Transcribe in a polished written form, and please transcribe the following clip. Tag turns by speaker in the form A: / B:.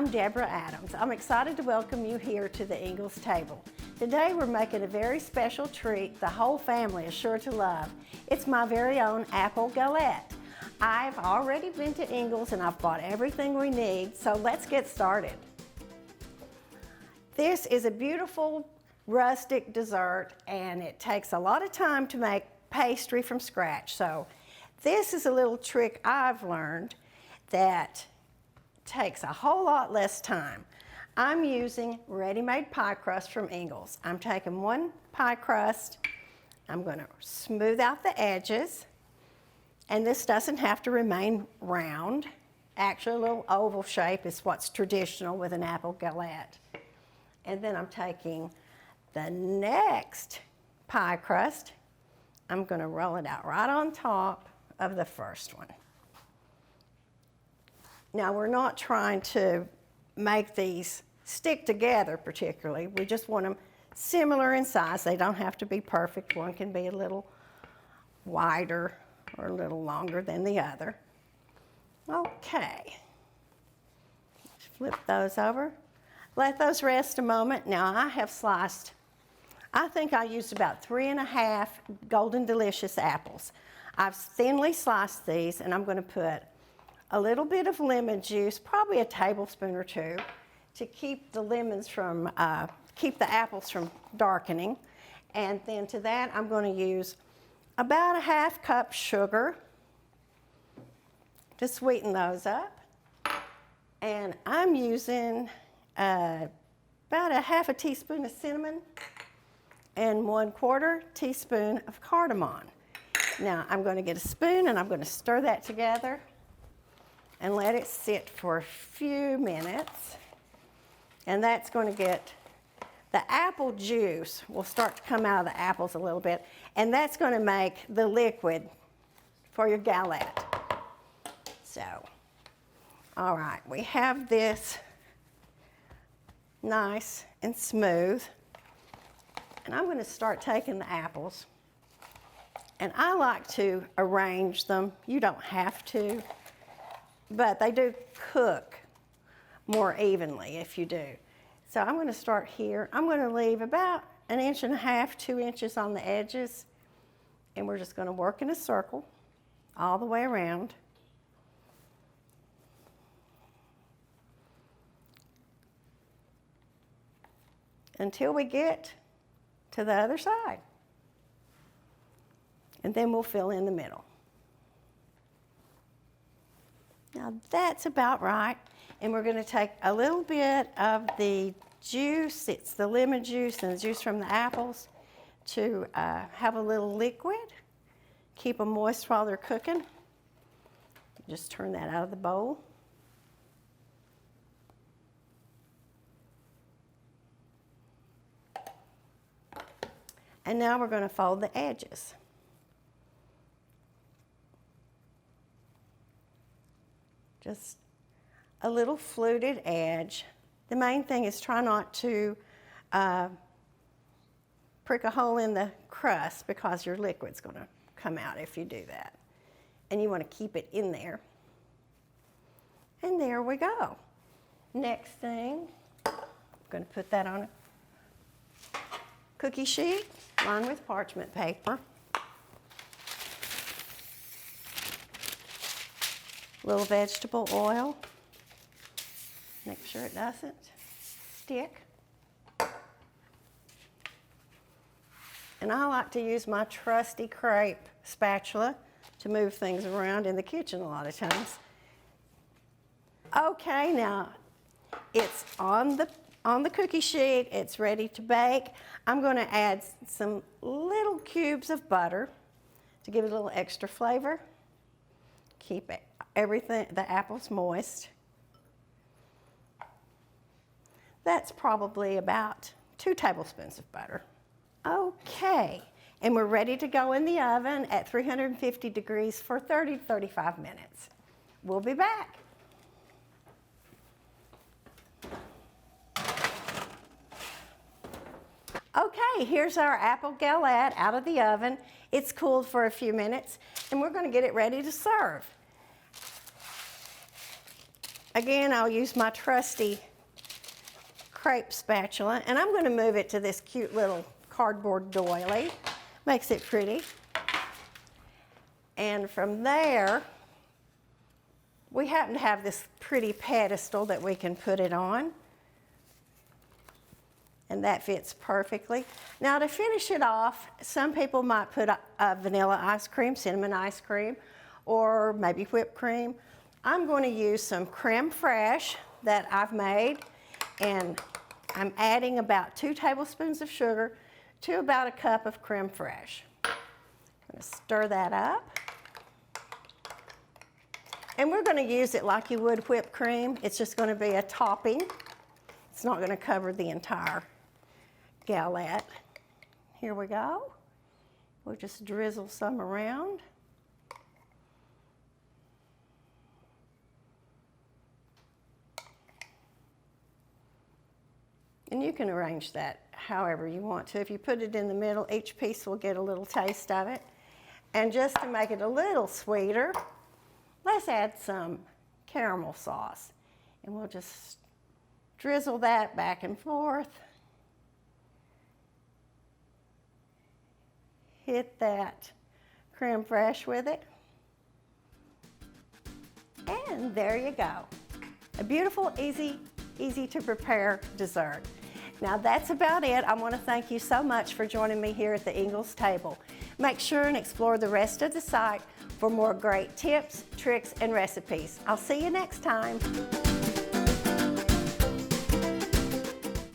A: I'm Deborah Adams. I'm excited to welcome you here to the Ingles table. Today we're making a very special treat the whole family is sure to love. It's my very own apple galette. I've already been to Ingles and I've bought everything we need, so let's get started. This is a beautiful rustic dessert and it takes a lot of time to make pastry from scratch. So this is a little trick I've learned that takes a whole lot less time. I'm using ready-made pie crust from Ingles. I'm taking one pie crust, I'm going to smooth out the edges, and this doesn't have to remain round. Actually, a little oval shape is what's traditional with an apple galette. And then I'm taking the next pie crust, I'm going to roll it out right on top of the first one. Now, we're not trying to make these stick together particularly. We just want them similar in size. They don't have to be perfect. One can be a little wider or a little longer than the other. Okay. Flip those over. Let those rest a moment. Now, I have sliced, I think I used about 3½ Golden Delicious apples. I've thinly sliced these, and I'm going to put a little bit of lemon juice, probably a tablespoon or two, to keep the lemons from, keep the apples from darkening. And then to that, I'm going to use about ½ cup sugar to sweeten those up. And I'm using about ½ teaspoon of cinnamon and 1/4 teaspoon of cardamom. Now, I'm going to get a spoon and I'm going to stir that together and let it sit for a few minutes. And that's going to get, the apple juice will start to come out of the apples a little bit, and that's going to make the liquid for your galette. So, all right, we have this nice and smooth. And I'm going to start taking the apples, and I like to arrange them. You don't have to, but they do cook more evenly if you do. So I'm going to start here. I'm going to leave about 1½ inch, 2 inches on the edges, and we're just going to work in a circle all the way around. Until we get to the other side. And then we'll fill in the middle. Now that's about right. And we're going to take a little bit of the juice, it's the lemon juice and the juice from the apples, to have a little liquid. Keep them moist while they're cooking. Just turn that out of the bowl. And now we're going to fold the edges. Just a little fluted edge. The main thing is try not to prick a hole in the crust because your liquid's going to come out if you do that. And you want to keep it in there. And there we go. Next thing, I'm going to put that on a cookie sheet lined with parchment paper. A little vegetable oil. Make sure it doesn't stick. And I like to use my trusty crepe spatula to move things around in the kitchen a lot of times. Okay, now it's on the cookie sheet, it's ready to bake. I'm going to add some little cubes of butter to give it a little extra flavor. Keep everything, the apples moist. That's probably about 2 tablespoons of butter. Okay, and we're ready to go in the oven at 350 degrees for 30 to 35 minutes. We'll be back. Okay, here's our apple galette out of the oven. It's cooled for a few minutes, and we're going to get it ready to serve. again, I'll use my trusty crepe spatula, and I'm going to move it to this cute little cardboard doily. Makes it pretty. And from there, we happen to have this pretty pedestal that we can put it on. And that fits perfectly. Now to finish it off, some people might put a vanilla ice cream, cinnamon ice cream, or maybe whipped cream. I'm going to use some creme fraiche that I've made, and I'm adding about 2 tablespoons of sugar to about a cup of creme fraiche. I'm going to stir that up. And we're going to use it like you would whipped cream. It's just going to be a topping. It's not going to cover the entire galette. Here we go. We'll just drizzle some around. And you can arrange that however you want to. If you put it in the middle, each piece will get a little taste of it. And just to make it a little sweeter, let's add some caramel sauce. And we'll just drizzle that back and forth. Hit that creme fraiche with it. And there you go. A beautiful, easy to prepare dessert. Now that's about it. I want to thank you so much for joining me here at the Ingles table. Make sure and explore the rest of the site for more great tips, tricks, and recipes. I'll see you next time.